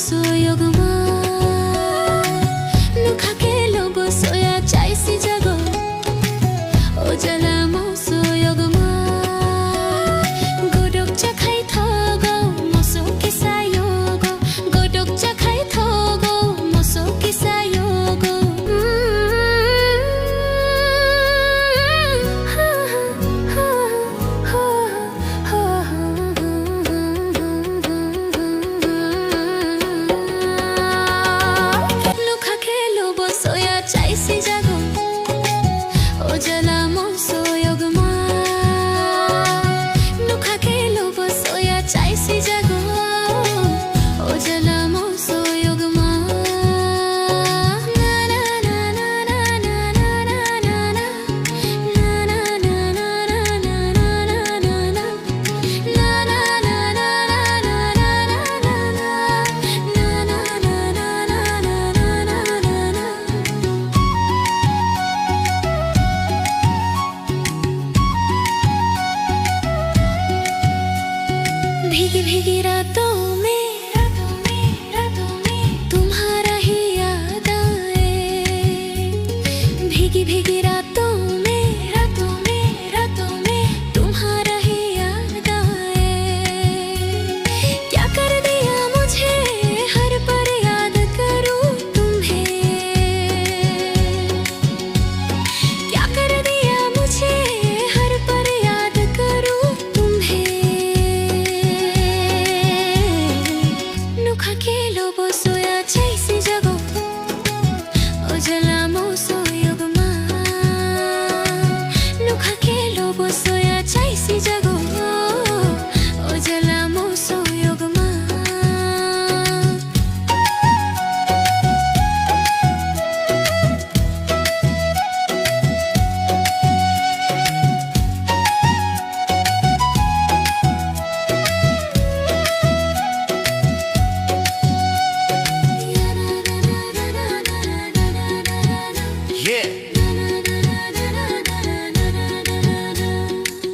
소요그만 누카게 로보 소야 짜이시 자고 오잘라 모 소요그만 구독자 카이 타고 모소키 사요고 구독자 카이 타고 모소키 사요고 소야 짜이시 자고 오잘라 모 소요그만 누카게 로보 소야 짜이시 자고 오잘라 모 소요그만 भीगी भीगी रातों में तुम्हारा ही याद आए भीगी भीगी रातों में तुम्हारा ही याद आए क्या कर दिया मुझे हर पल याद करूं तुम्हें क्या कर दिया मुझे हर पल याद करूं 누카게 로보 소야 짜이시 자고 오잘라 모 소요그만 누카게 로보 소야 짜이시 자고 오잘라 모 소요그만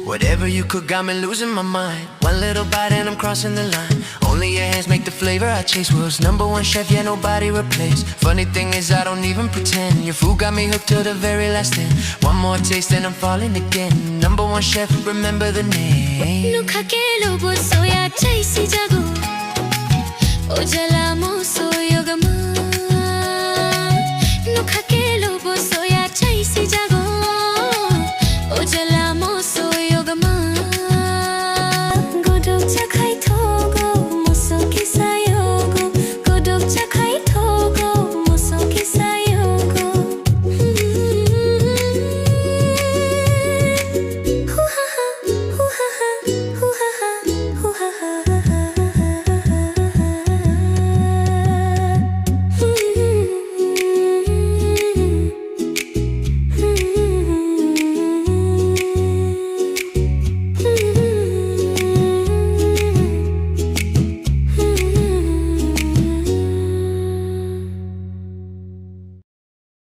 Whatever you cook got me losing my mind. One little bite and I'm crossing the line. Only your hands make the flavor I chase. World's #1 chef, yeah, nobody replace. Funny thing is I don't even pretend. Your food got me hooked till the very last end. One more taste and I'm falling again. #1 chef, remember the name. 누카게 로보 소야 짜이시 자고 오잘라 모